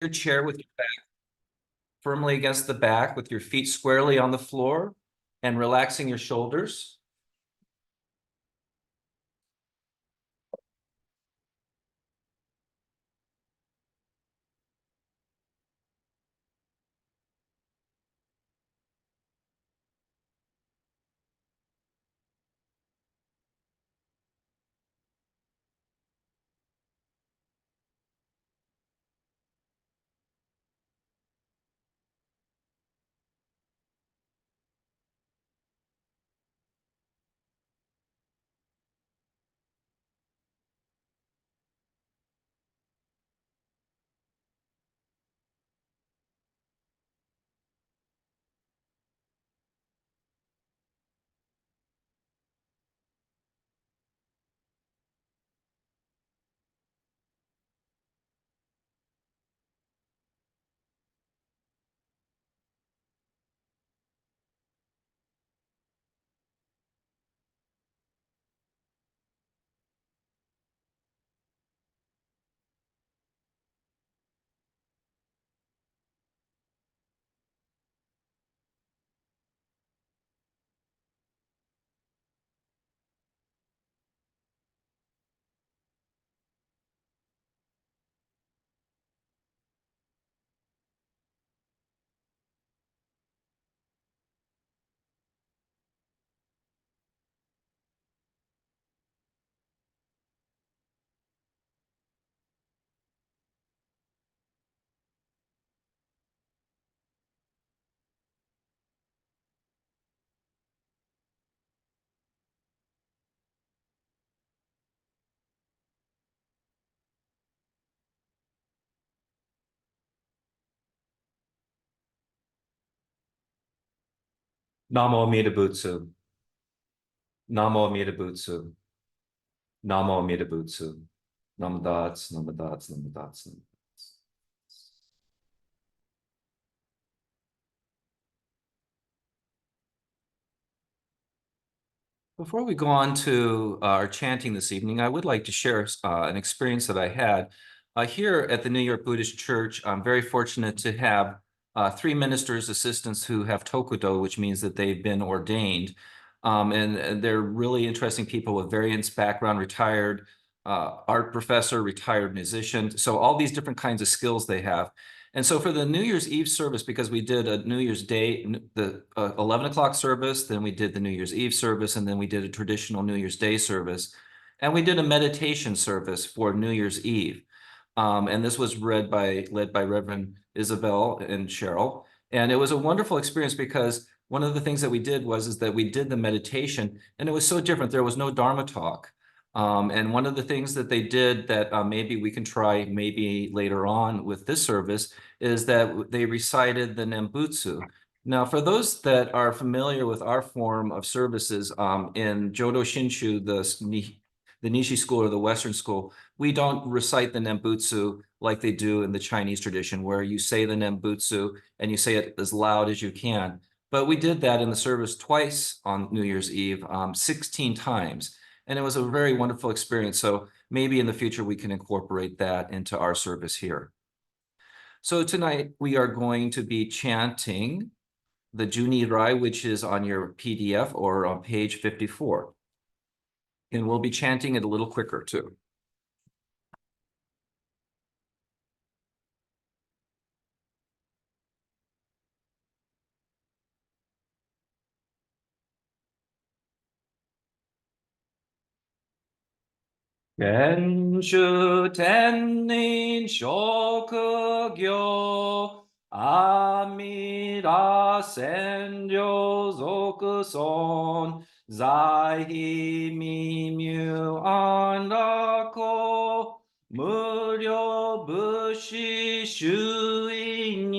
your chair with your back firmly against the back with your feet squarely on the floor and relaxing your shoulders. Namo Amida Butsu. Namo Amida Butsu. Namo Amida Butsu. Namadats, namadats, namadats, namadats. Before we go on to our chanting this evening, I would like to share an experience that I had here at the New York Buddhist Church. I'm very fortunate to have three ministers, assistants who have tokudo, which means that they've been ordained. And they're really interesting people with various background, retired art professor, retired musician. So all these different kinds of skills they have. And so for the New Year's Eve service, because we did a New Year's Day, the 11 o'clock service, then we did the New Year's Eve service, and then we did a traditional New Year's Day service. And we did a meditation service for New Year's Eve. And this was led by Reverend Isabel and Cheryl. And it was a wonderful experience because one of the things that we did is that we did the meditation, and it was so different. There was no Dharma talk. And one of the things that they did that maybe we can try maybe later on with this service is that they recited the Nembutsu. Now, for those that are familiar with our form of services in Jodo Shinshu, the Nishi school or the Western school, we don't recite the Nembutsu like they do in the Chinese tradition, where you say the Nembutsu and you say it as loud as you can. But we did that in the service twice on New Year's Eve, 16 times. And it was a very wonderful experience. So maybe in the future, we can incorporate that into our service here. So tonight we are going to be chanting the Juni Rai, which is on your PDF or on page 54. And we'll be chanting it a little quicker too. Genshu Tennin Shokugyo Amida Senryo Zokuson Zai Mimyu Andako Muryo Bushi Shuinyu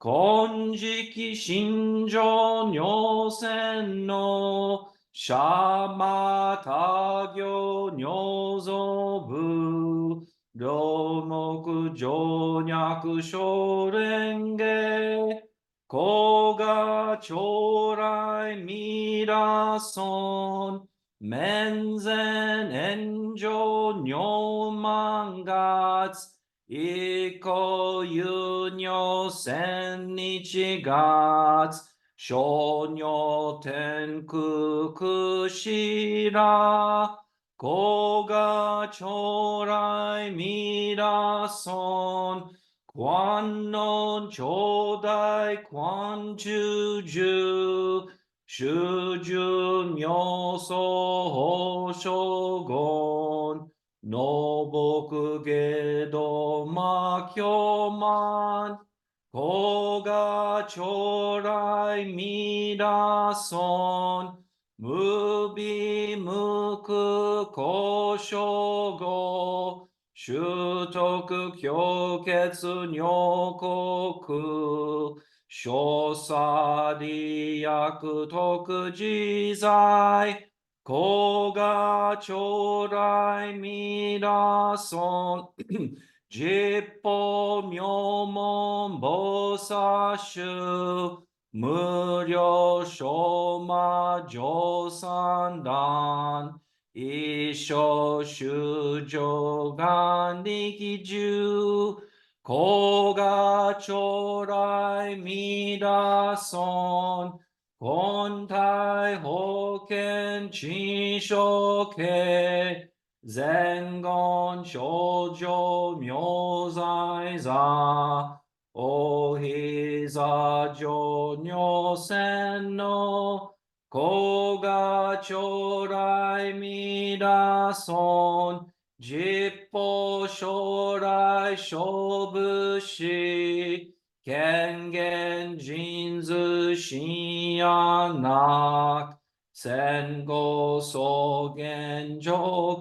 Konjiki Shinjo Nyosen no Shama Tagyo Nyozobu Ryomoku Jonyaku Shorenge Koga Chorai Mirason Menzen Enjo Nyomangatsu 以降有尿千日月、小尿天空くしら、子が将来みらそん、观音頂戴观中寿、主寿妙相諸言、のぼくげどまきょまん、こが将来みらそん、無び無く交渉語、習得強血女国、小差利益徳自在、子が将来みらそん、実法妙門菩薩衆、無料小魔上三段、一生修上願力中、子が将来みらそん、本体保険知書系、前言症状妙在座、おひざ上如線の、子が将来みらそん、実法将来勝負し、権限人図深夜なく、戦後草原上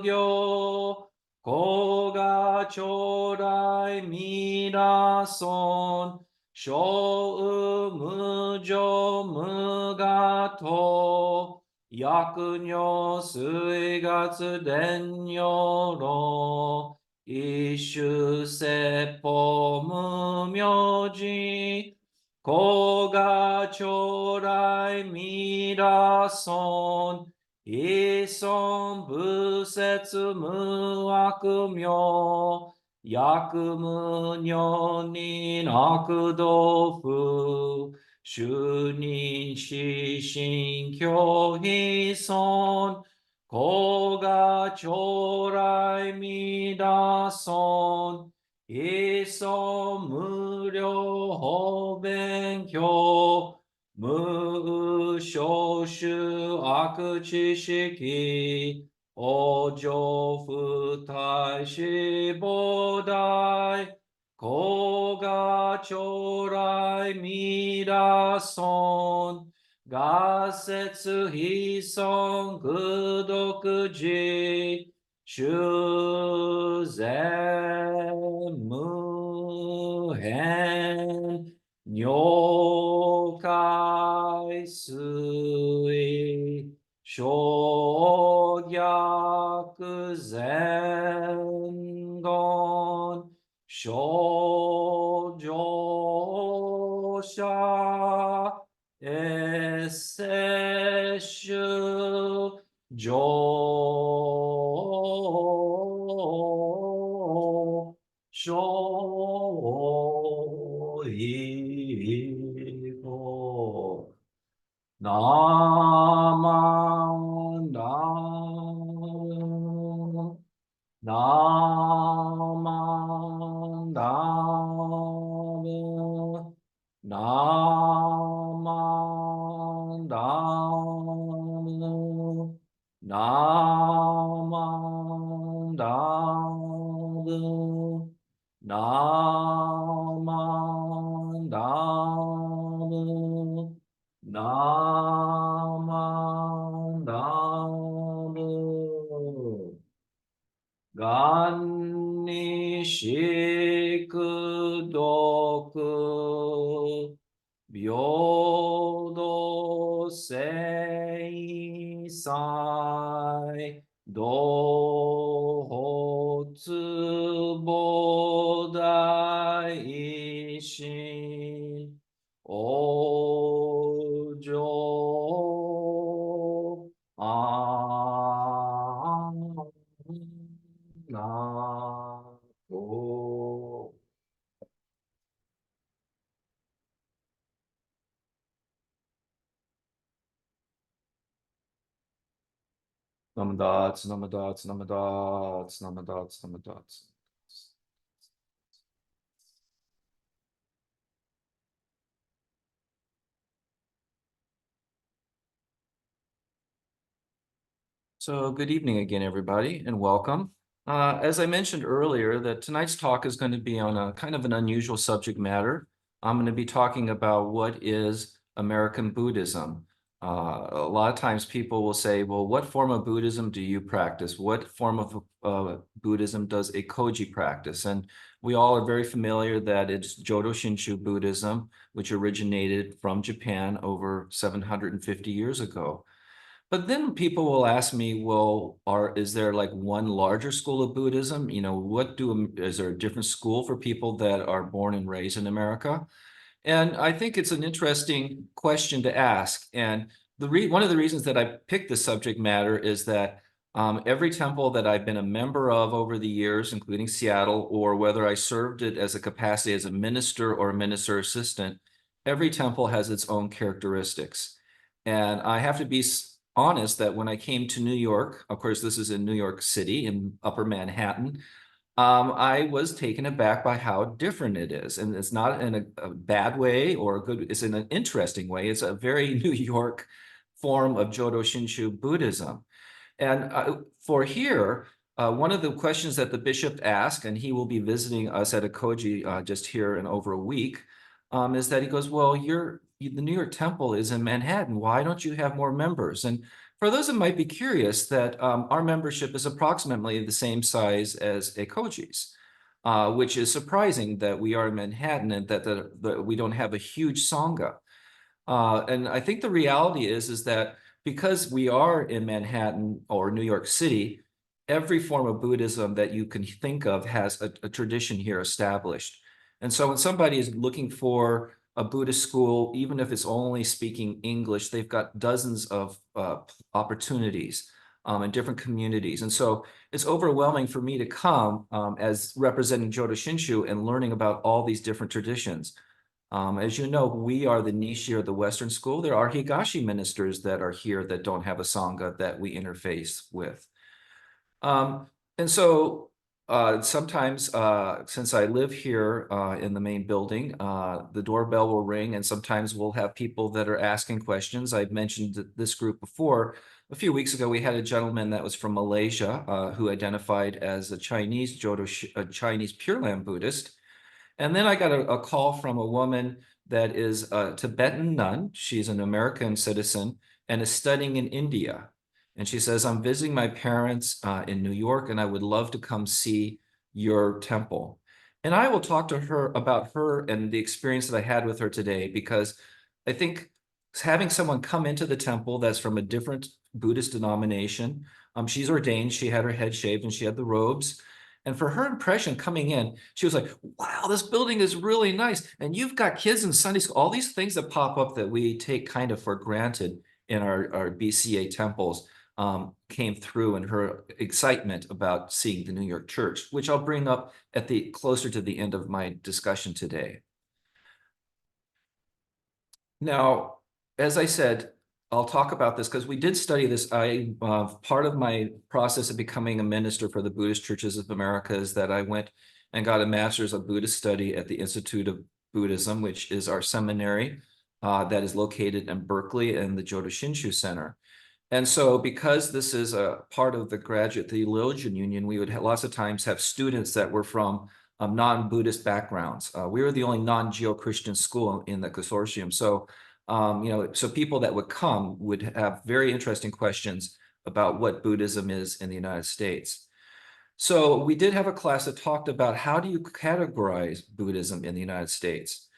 業、子が将来みらそん、小無常無我と、薬女水月伝女論、一種説法無明寺、子が将来みらそん、一尊仏説無悪名、薬無女人悪道夫、主任死心教非尊、子が将来みらそん、一尊無料法勉強、無少種悪知識、往生不体死菩提、子が将来みらそん、合説非尊愚読寺、修善無変、如海水、小逆前言、小乗者、エセ種、上、小異語、なまんだなまんだむ、なまんだむ、なまんだむ、なまんだむ、なまんだむ、願にしく読、平等正祭、同発菩提心、往生あーなと Namadots, namadots, namadots, namadots, namadots. So good evening again, everybody, and welcome. As I mentioned earlier, that tonight's talk is going to be on a kind of an unusual subject matter. I'm going to be talking about what is American Buddhism. A lot of times people will say, well, what form of Buddhism do you practice? What form of Buddhism does Ekoji practice? And we all are very familiar that it's Jodo Shinshu Buddhism, which originated from Japan over 750 years ago. But then people will ask me, well, is there like one larger school of Buddhism? Is there a different school for people that are born and raised in America? And I think it's an interesting question to ask. And one of the reasons that I picked the subject matter is that every temple that I've been a member of over the years, including Seattle, or whether I served it as a capacity as a minister or a minister assistant, every temple has its own characteristics. And I have to be honest that when I came to New York, of course, this is in New York City in Upper Manhattan, I was taken aback by how different it is. And it's not in a bad way or a good, it's in an interesting way. It's a very New York form of Jodo Shinshu Buddhism. And for here, one of the questions that the bishop asked, and he will be visiting us at Ekoji just here in over a week, is that he goes, well, the New York Temple is in Manhattan. Why don't you have more members? And for those that might be curious, that our membership is approximately the same size as Ekoji's, which is surprising that we are in Manhattan and that we don't have a huge Sangha. And I think the reality is that because we are in Manhattan or New York City, every form of Buddhism that you can think of has a tradition here established. And so when somebody is looking for a Buddhist school, even if it's only speaking English, they've got dozens of opportunities in different communities. And so it's overwhelming for me to come as representing Jodo Shinshu and learning about all these different traditions. As you know, we are the niche here of the Western school. There are Higashi ministers that are here that don't have a Sangha that we interface with. Um, and so sometimes, since I live here in the main building, the doorbell will ring, and sometimes we'll have people that are asking questions. I've mentioned this group before. A few weeks ago, we had a gentleman that was from Malaysia who identified as a Chinese Pure Land Buddhist. And then I got a call from a woman that is a Tibetan nun. She's an American citizen and is studying in India. And she says, I'm visiting my parents in New York, and I would love to come see your temple. And I will talk to her about her and the experience that I had with her today, because I think having someone come into the temple that's from a different Buddhist denomination, she's ordained, she had her head shaved, and she had the robes. And for her impression coming in, she was like, wow, this building is really nice. And you've got kids in Sunday school, all these things that pop up that we take kind of for granted in our BCA temples came through in her excitement about seeing the New York church, which I'll bring up at the closer to the end of my discussion today. Now, as I said, I'll talk about this because we did study this. Part of my process of becoming a minister for the Buddhist Churches of America is that I went and got a master's of Buddhist study at the Institute of Buddhism, which is our seminary that is located in Berkeley in the Jodo Shinshu Center. And so because this is a part of the Graduate Theologian Union, we would lots of times have students that were from non-Buddhist backgrounds. We were the only non-Geo-Christian school in the consortium. So, so people that would come would have very interesting questions about what Buddhism is in the United States. So we did have a class that talked about how do you categorize Buddhism in the United States.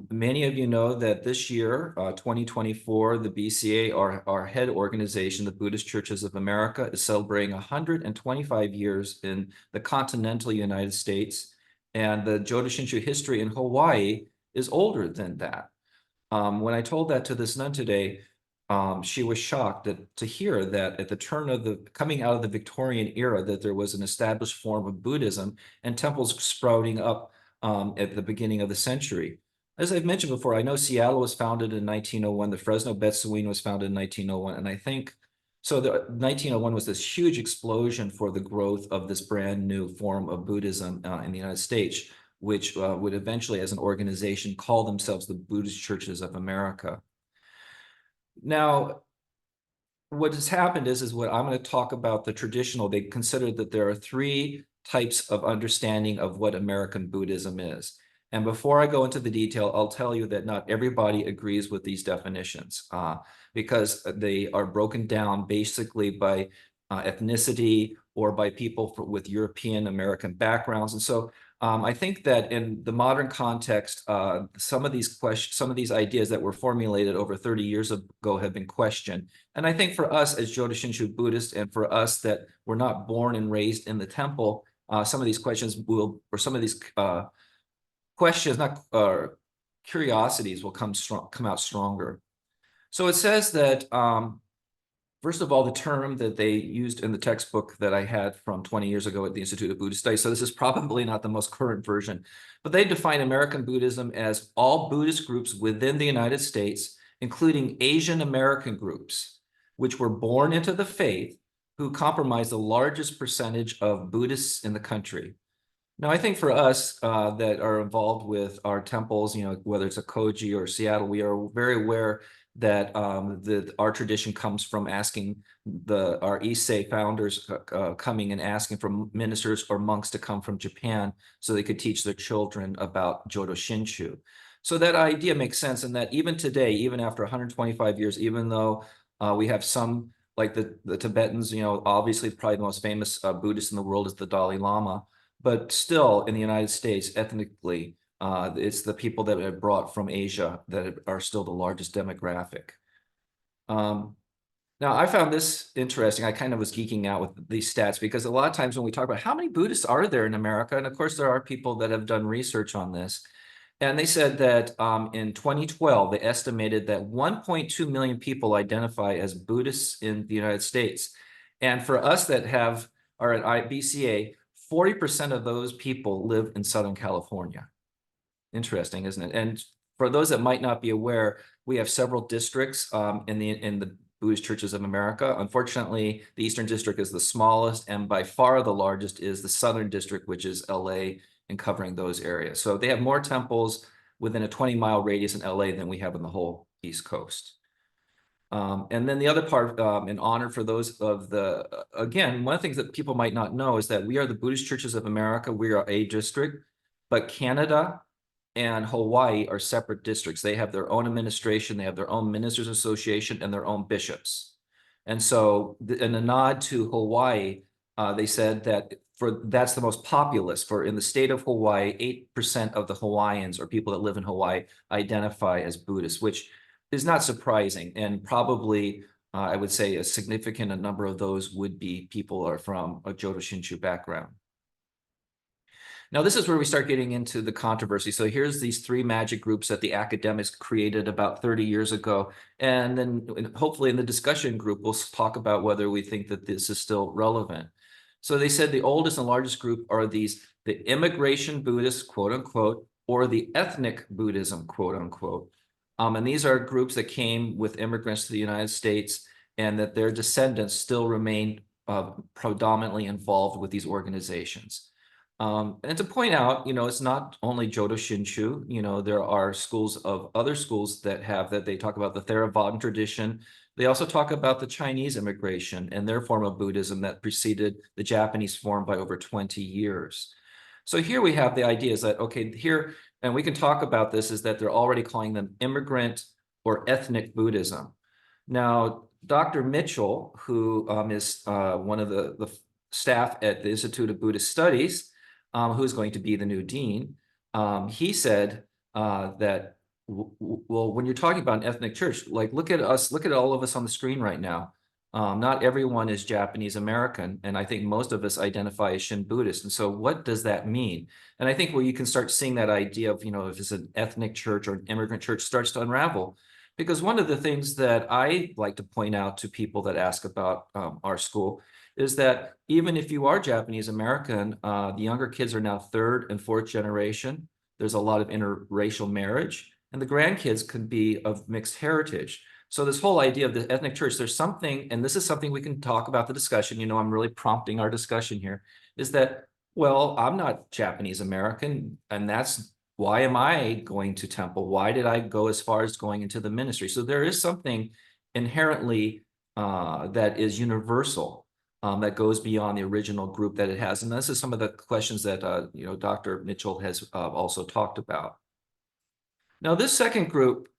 Many of you know that this year, 2024, the BCA, our head organization, the Buddhist Churches of America, is celebrating 125 years in the continental United States, and the Jodo Shinshu history in Hawaii is older than that. When I told that to this nun today, she was shocked to hear that at the turn of coming out of the Victorian era, that there was an established form of Buddhism and temples sprouting up at the beginning of the century. As I've mentioned before, I know Seattle was founded in 1901. The Fresno Betsuin was founded in 1901. And I think So the 1901 was this huge explosion for the growth of this brand new form of Buddhism in the United States, which would eventually, as an organization, call themselves the Buddhist Churches of America. Now, what has happened is what I'm going to talk about the traditional. They consider that there are three types of understanding of what American Buddhism is. And before I go into the detail, I'll tell you that not everybody agrees with these definitions because they are broken down basically by ethnicity or by people with European American backgrounds. And so I think that in the modern context, some of these ideas that were formulated over 30 years ago have been questioned. And I think for us as Jodo Shinshu Buddhists, and for us that were not born and raised in the temple, some of these questions will, or some of these questions, not curiosities, will come out stronger. So it says that first of all, the term that they used in the textbook that I had from 20 years ago at the Institute of Buddhist Studies, so this is probably not the most current version, but they define American Buddhism as all Buddhist groups within the United States, including Asian American groups, which were born into the faith, who comprise the largest percentage of Buddhists in the country. Now, I think for us that are involved with our temples, whether it's Ekoji or Seattle, we are very aware that our tradition comes from asking our Issei founders coming and asking for ministers or monks to come from Japan so they could teach their children about Jodo Shinshu. So that idea makes sense, and that even today, even after 125 years, even though we have some, like the Tibetans, obviously probably the most famous Buddhist in the world is the Dalai Lama, but still in the United States, ethnically, it's the people that are brought from Asia that are still the largest demographic. Now, I found this interesting. I kind of was geeking out with these stats because a lot of times when we talk about how many Buddhists are there in America, and of course there are people that have done research on this, and they said that in 2012, they estimated that 1.2 million people identify as Buddhists in the United States. And for us that are at BCA, 40% of those people live in Southern California. Interesting, isn't it? And for those that might not be aware, we have several districts in the Buddhist Churches of America. Unfortunately, the Eastern District is the smallest, and by far the largest is the Southern District, which is LA, and covering those areas. So they have more temples within a 20-mile radius in LA than we have in the whole East Coast. And then the other part, in honor for those of again, one of the things that people might not know is that we are the Buddhist Churches of America. We are a district, but Canada and Hawaii are separate districts. They have their own administration, they have their own ministers association, and their own bishops. And so in a nod to Hawaii, they said that that's the most populous. In the state of Hawaii, 8% of the Hawaiians, or people that live in Hawaii, identify as Buddhists, which is not surprising. And probably, I would say a significant number of those would be people are from a Jodo Shinshu background. Now, this is where we start getting into the controversy. So here's these three magic groups that the academics created about 30 years ago. And then hopefully in the discussion group, we'll talk about whether we think that this is still relevant. So they said the oldest and largest group are the immigration Buddhists, quote unquote, or the ethnic Buddhism, quote unquote. And these are groups that came with immigrants to the United States, and that their descendants still remain predominantly involved with these organizations. And to point out, it's not only Jodo Shinshu, there are other schools that they talk about the Theravadan tradition. They also talk about the Chinese immigration and their form of Buddhism that preceded the Japanese form by over 20 years. So here we have the idea is that, okay, here, and we can talk about this, is that they're already calling them immigrant or ethnic Buddhism. Now, Dr. Mitchell, who is one of the staff at the Institute of Buddhist Studies, who's going to be the new dean, he said that, well, when you're talking about an ethnic church, like look at all of us on the screen right now. Not everyone is Japanese American, and I think most of us identify as Shin Buddhist. And so what does that mean? And I think where you can start seeing that idea of, if it's an ethnic church or an immigrant church starts to unravel. Because one of the things that I like to point out to people that ask about our school is that even if you are Japanese American, the younger kids are now third and fourth generation. There's a lot of interracial marriage, and the grandkids can be of mixed heritage. So this whole idea of the ethnic church, there's something, and this is something we can talk about the discussion, I'm really prompting our discussion here, is that, well, I'm not Japanese American, and that's why am I going to temple? Why did I go as far as going into the ministry? So there is something inherently that is universal, that goes beyond the original group that it has. And this is some of the questions that Dr. Mitchell has also talked about. Now, this second group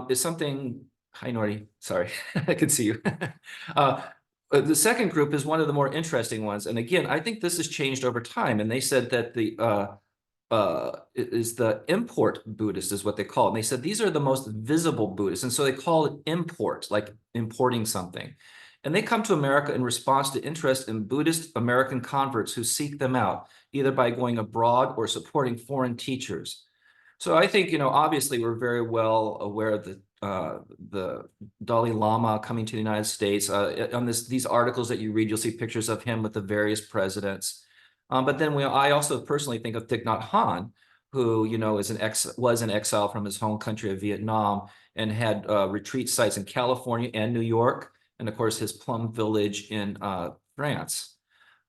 is something, hi Norty, sorry, I can see you. uh, the second group is one of the more interesting ones. And again, I think this has changed over time. And they said that it is the import Buddhist is what they call it. And they said these are the most visible Buddhists. And so they call it import, like importing something. And they come to America in response to interest in Buddhist American converts who seek them out, either by going abroad or supporting foreign teachers. So I think, obviously we're very well aware of the Dalai Lama coming to the United States. On these articles that you read, you'll see pictures of him with the various presidents. But then I also personally think of Thich Nhat Hanh, who, was in exile from his home country of Vietnam and had retreat sites in California and New York, and of course his Plum Village in France.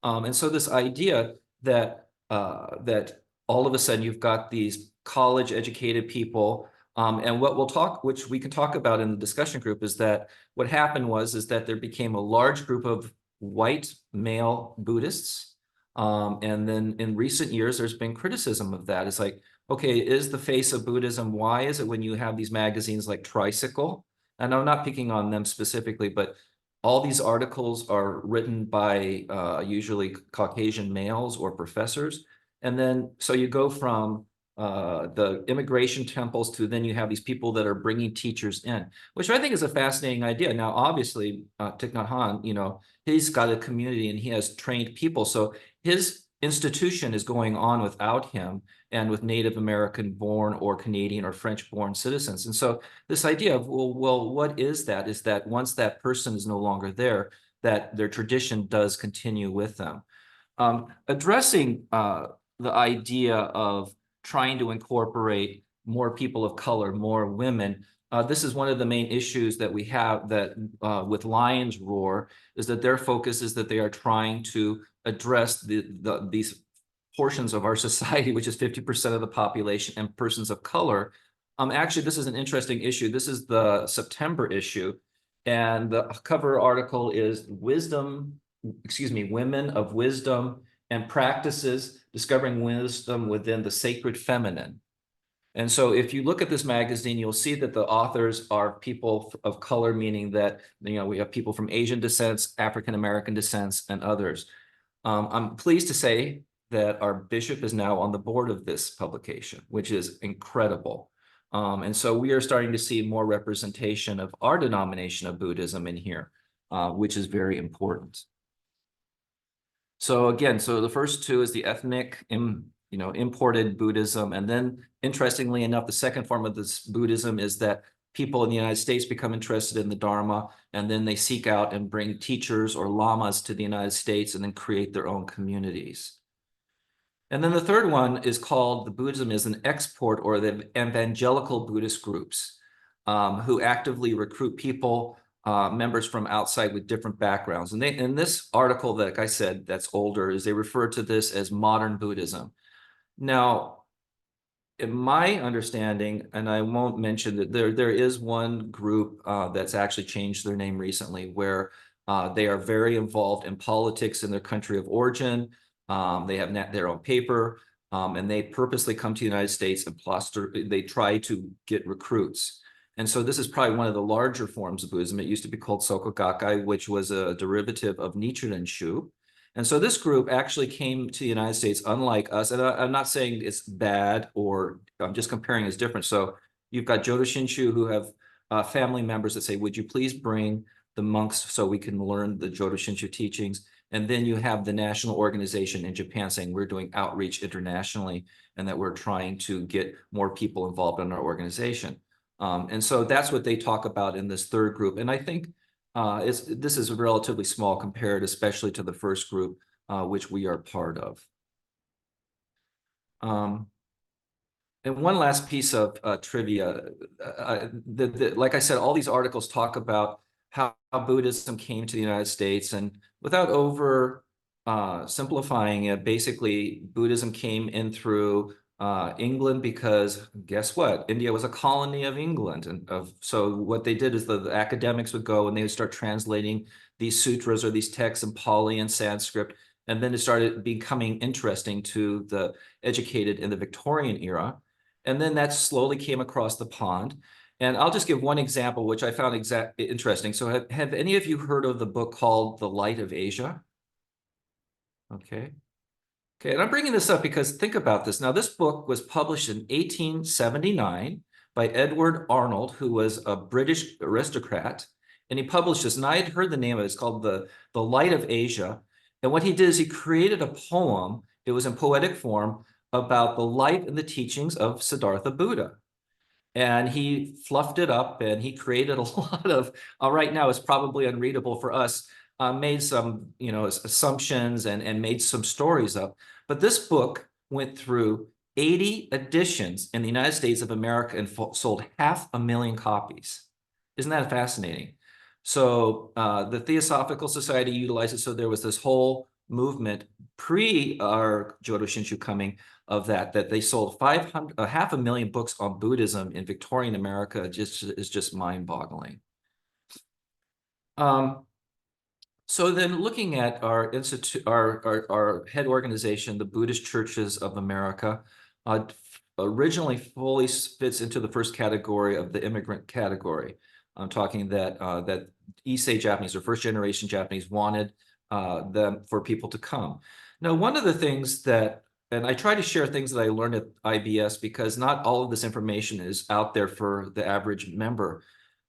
And so this idea that that all of a sudden you've got these college educated people, and which we can talk about in the discussion group, is that what happened is that there became a large group of white male Buddhists. And then in recent years, there's been criticism of that. It's like, okay, is the face of Buddhism? Why is it when you have these magazines like Tricycle? And I'm not picking on them specifically, but all these articles are written by usually Caucasian males or professors. And then, so you go from the immigration temples to then you have these people that are bringing teachers in, which I think is a fascinating idea. Now, obviously, Thich Nhat Hanh, he's got a community and he has trained people. So his institution is going on without him and with Native American born or Canadian or French born citizens. And so this idea of, well, what is that? Is that once that person is no longer there, that their tradition does continue with them. Addressing the idea of trying to incorporate more people of color, more women. This is one of the main issues that we have that with Lion's Roar, is that their focus is that they are trying to address these portions of our society, which is 50% of the population and persons of color. Actually, this is an interesting issue. This is the September issue. And the cover article is Women of Wisdom and Practices Discovering Wisdom Within the Sacred Feminine. And so if you look at this magazine, you'll see that the authors are people of color, meaning that, we have people from Asian descents, African American descents, and others. I'm pleased to say that our bishop is now on the board of this publication, which is incredible. And so we are starting to see more representation of our denomination of Buddhism in here, which is very important. So again, the first two is the ethnic, imported Buddhism. And then interestingly enough, the second form of this Buddhism is that people in the United States become interested in the Dharma, and then they seek out and bring teachers or lamas to the United States and then create their own communities. And then the third one is called, the Buddhism is an export, or the evangelical Buddhist groups, who actively recruit people, members from outside with different backgrounds. And in this article, that, like I said, that's older, is they refer to this as modern Buddhism. Now, in my understanding, and I won't mention that there is one group that's actually changed their name recently, where they are very involved in politics in their country of origin. They have their own paper, and they purposely come to the United States and they try to get recruits. And so this is probably one of the larger forms of Buddhism. It used to be called Soka Gakkai, which was a derivative of Nichiren Shu. And so this group actually came to the United States, unlike us. And I'm not saying it's bad, or I'm just comparing as different. So you've got Jodo Shinshu, who have family members that say, would you please bring the monks so we can learn the Jodo Shinshu teachings? And then you have the national organization in Japan saying we're doing outreach internationally and that we're trying to get more people involved in our organization. And so that's what they talk about in this third group. And I think this is relatively small compared, especially to the first group, which we are part of. And one last piece of trivia. Like I said, all these articles talk about how Buddhism came to the United States, and without over simplifying it, basically Buddhism came in through England because guess what? India was a colony of England, and so what they did is the academics would go and they would start translating these sutras or these texts in Pali and Sanskrit, and then it started becoming interesting to the educated in the Victorian era. And then that slowly came across the pond. And I'll just give one example, which I found interesting. So have any of you heard of the book called The Light of Asia? Okay. Okay, and I'm bringing this up because think about this. Now, this book was published in 1879 by Edward Arnold, who was a British aristocrat, and he published this. And I had heard the name of it. It's called The Light of Asia. And what he did is he created a poem. It was in poetic form about the life and the teachings of Siddhartha Buddha. And he fluffed it up and he created a lot of, right now it's probably unreadable for us, made some, assumptions and made some stories up. But this book went through 80 editions in the United States of America and sold 500,000 copies. Isn't that fascinating? So the Theosophical Society utilized it. So there was this whole movement pre our Jodo Shinshu coming of that they sold 500,000 books on Buddhism in Victorian America. Is just mind-boggling. So then looking at our institute, our head organization, the Buddhist Churches of America, originally fully fits into the first category of the immigrant category. I'm talking that Issei Japanese or first generation Japanese wanted them for people to come. Now, one of the things that, and I try to share things that I learned at IBS because not all of this information is out there for the average member,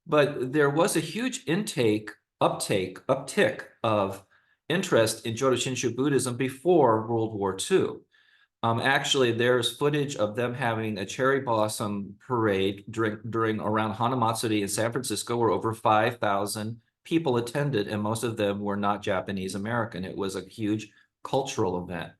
but there was a huge uptick of interest in Jodo Shinshu Buddhism before World War II. Actually, there's footage of them having a cherry blossom parade during around Hanamatsuri in San Francisco, where over 5,000 people attended, and most of them were not Japanese American. It was a huge cultural event.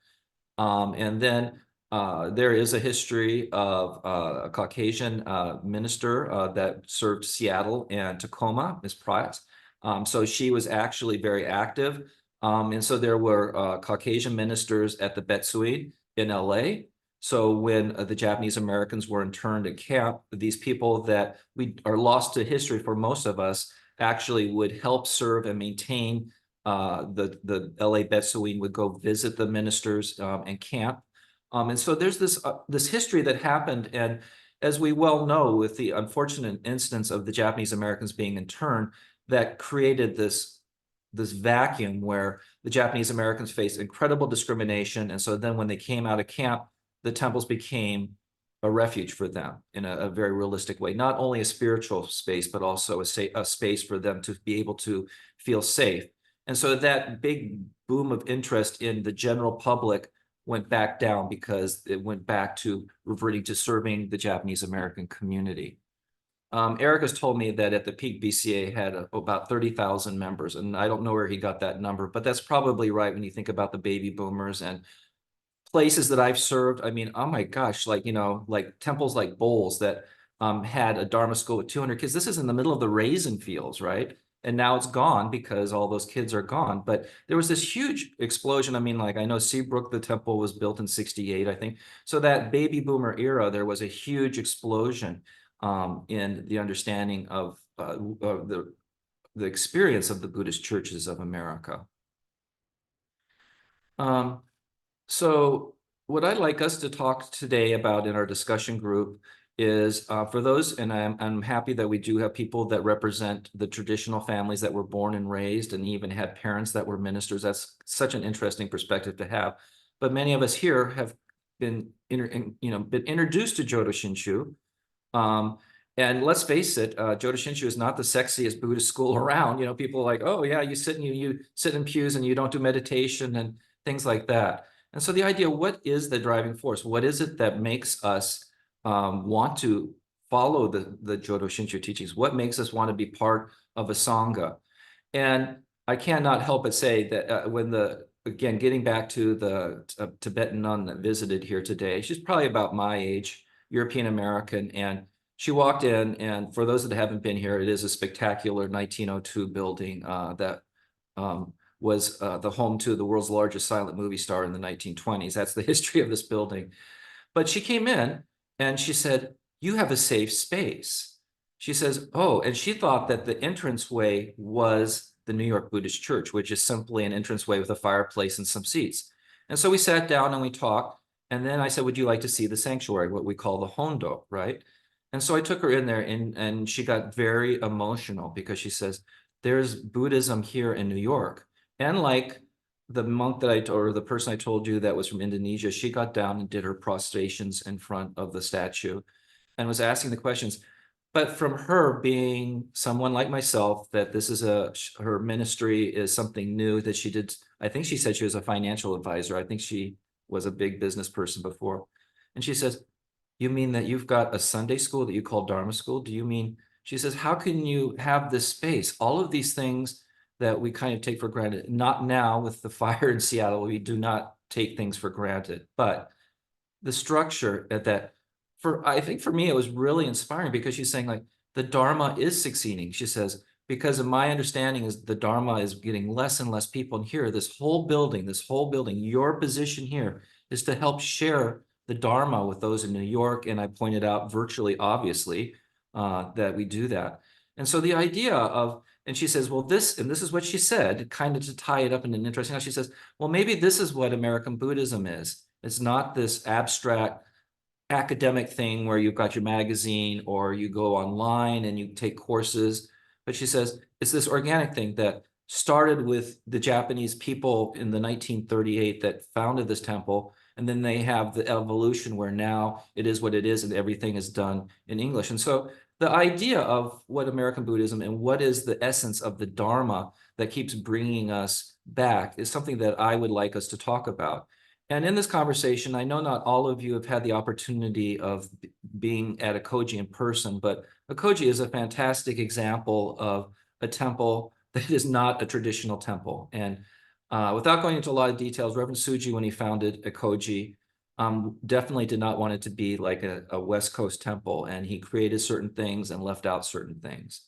And then there is a history of a Caucasian minister that served Seattle and Tacoma, Ms. Pratt. So she was actually very active. And so there were Caucasian ministers at the Betsuin in LA. So when the Japanese Americans were interned at camp, these people that we are lost to history for most of us actually would help serve and maintain the LA Betsuin would go visit the ministers and camp. And so there's this history that happened. And as we well know, with the unfortunate instance of the Japanese Americans being interned, that created this vacuum where the Japanese Americans faced incredible discrimination. And so then when they came out of camp, the temples became a refuge for them in a very realistic way, not only a spiritual space, but also a space for them to be able to feel safe. And so that big boom of interest in the general public went back down because it went back to reverting to serving the Japanese American community. Eric has told me that at the peak, BCA had about 30,000 members, and I don't know where he got that number, but that's probably right when you think about the baby boomers and places that I've served. I mean, oh my gosh, like temples like Bowls that had a Dharma school with 200 kids. This is in the middle of the raisin fields, right? And now it's gone because all those kids are gone. But there was this huge explosion. I mean, like I know Seabrook, the temple was built in 68, I think. So that baby boomer era, there was a huge explosion in the understanding of the experience of the Buddhist churches of America. So what I'd like us to talk today about in our discussion group is for those, and I'm happy that we do have people that represent the traditional families that were born and raised and even had parents that were ministers. That's such an interesting perspective to have. But many of us here have been introduced to Jodo Shinshu. And let's face it, Jodo Shinshu is not the sexiest Buddhist school around. People are like, oh yeah, you sit in pews and you don't do meditation and things like that. And so the idea, what is the driving force? What is it that makes us want to follow the Jodo Shinshu teachings? What makes us want to be part of a Sangha? And I cannot help but say that again, getting back to the Tibetan nun that visited here today, she's probably about my age, European American. And she walked in, and for those that haven't been here, it is a spectacular 1902 building that was the home to the world's largest silent movie star in the 1920s. That's the history of this building. But she came in and she said, "You have a safe space." She says, "Oh," and she thought that the entranceway was the New York Buddhist Church, which is simply an entranceway with a fireplace and some seats. And so we sat down and we talked. And then I said, "Would you like to see the sanctuary, what we call the Hondo, right?" And so I took her in there, and she got very emotional because she says, "There's Buddhism here in New York." And like the monk that or the person I told you that was from Indonesia, she got down and did her prostrations in front of the statue and was asking the questions. But from her being someone like myself, that this is her ministry is something new that she did. I think she said she was a financial advisor. I think she was a big business person before. And she says, "You mean that you've got a Sunday school that you call Dharma school? Do you mean," she says, "how can you have this space? All of these things that we kind of take for granted, not now with the fire in Seattle, we do not take things for granted, but the structure at that, I think for me, it was really inspiring because she's saying like the Dharma is succeeding. She says, because of my understanding is the Dharma is getting less and less people. And here, this whole building, your position here is to help share the Dharma with those in New York. And I pointed out virtually obviously that we do that. And so the idea of, and she says, well, this is what she said, kind of to tie it up in an interesting, she says, well, maybe this is what American Buddhism is. It's not this abstract academic thing where you've got your magazine or you go online and you take courses. But she says it's this organic thing that started with the Japanese people in the 1938 that founded this temple. And then they have the evolution where now it is what it is and everything is done in English. And so the idea of what American Buddhism and what is the essence of the Dharma that keeps bringing us back is something that I would like us to talk about. And in this conversation, I know not all of you have had the opportunity of being at Ekoji in person, but Ekoji is a fantastic example of a temple that is not a traditional temple. And without going into a lot of details, Reverend Suji, when he founded Ekoji, definitely did not want it to be like a West Coast temple. And he created certain things and left out certain things.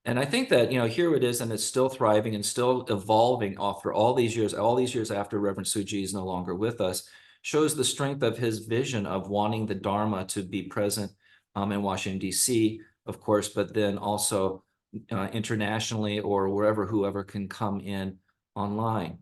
And I think that, here it is, and it's still thriving and still evolving after all these years after Reverend Suji is no longer with us, shows the strength of his vision of wanting the Dharma to be present in Washington, D.C., of course, but then also internationally or wherever, whoever can come in online.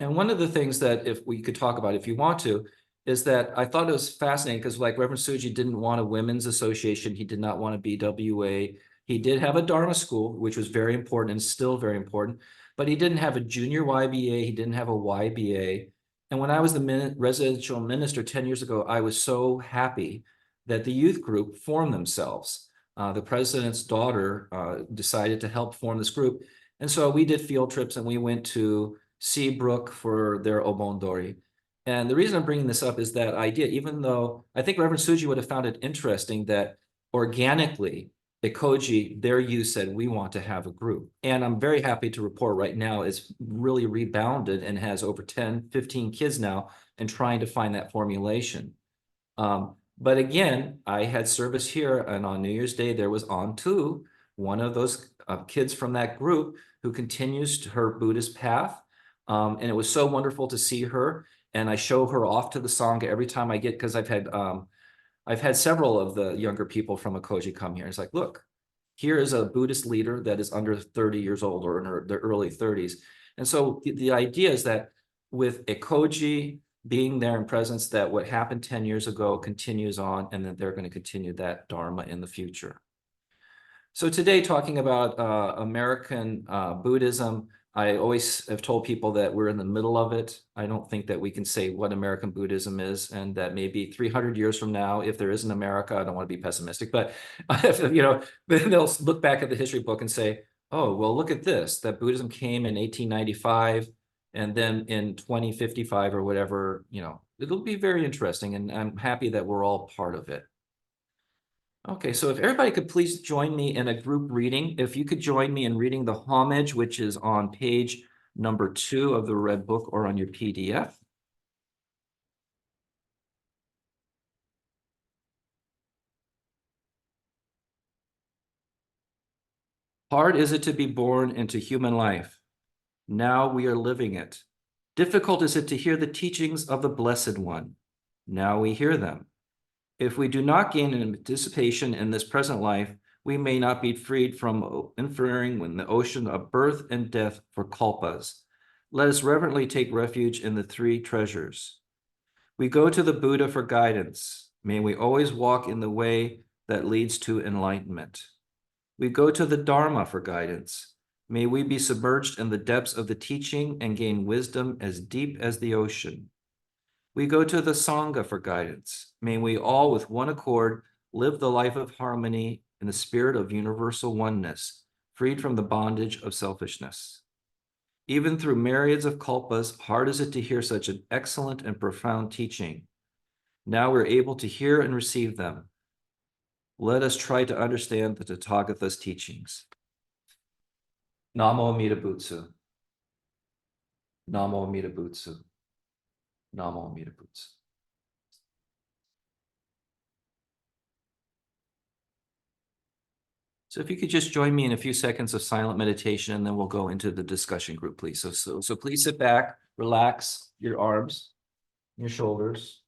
And one of the things that if we could talk about, if you want to, is that I thought it was fascinating because like Reverend Suji didn't want a women's association. He did not want a BWA. He did have a Dharma school, which was very important and still very important, but he didn't have a junior YBA. He didn't have a YBA. And when I was the residential minister 10 years ago, I was so happy that the youth group formed themselves. The president's daughter decided to help form this group. And so we did field trips and we went to Seabrook for their Obondori. And the reason I'm bringing this up is that idea, even though I think Reverend Suji would have found it interesting that organically, Ekoji, their youth said, we want to have a group. And I'm very happy to report right now it's really rebounded and has over 10, 15 kids now and trying to find that formulation. But again, I had service here and on New Year's Day, there was Antu, one of those kids from that group who continues her Buddhist path. And it was so wonderful to see her. And I show her off to the Sangha every time I get, because I've had several of the younger people from Ekoji come here. It's like, look, here is a Buddhist leader that is under 30 years old or in their early 30s. And so the idea is that with Ekoji being there in presence, that what happened 10 years ago continues on, and that they're going to continue that Dharma in the future. So today, talking about American Buddhism, I always have told people that we're in the middle of it. I don't think that we can say what American Buddhism is, and that maybe 300 years from now, if there is an America, I don't want to be pessimistic, but then they'll look back at the history book and say, oh, well, look at this, that Buddhism came in 1895, and then in 2055 or whatever, it'll be very interesting, and I'm happy that we're all part of it. Okay, so if everybody could please join me in a group reading. If you could join me in reading the homage, which is on page number 2 of the Red Book or on your PDF. Hard is it to be born into human life. Now we are living it. Difficult is it to hear the teachings of the Blessed One. Now we hear them. If we do not gain an anticipation in this present life, we may not be freed from inferring in the ocean of birth and death for kalpas. Let us reverently take refuge in the three treasures. We go to the Buddha for guidance. May we always walk in the way that leads to enlightenment. We go to the Dharma for guidance. May we be submerged in the depths of the teaching and gain wisdom as deep as the ocean. We go to the Sangha for guidance. May we all, with one accord, live the life of harmony in the spirit of universal oneness, freed from the bondage of selfishness. Even through myriads of kalpas, hard is it to hear such an excellent and profound teaching. Now we're able to hear and receive them. Let us try to understand the Tathagata's teachings. Namo Amida Butsu. Namo Amida Butsu. Namo Amida Butsu. So if you could just join me in a few seconds of silent meditation, and then we'll go into the discussion group, please. So please sit back, relax your arms, your shoulders.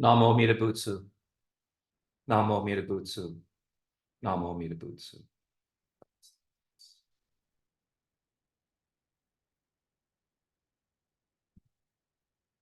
Namo Amida Butsu. Namo Amida Butsu. Namo Amida Butsu.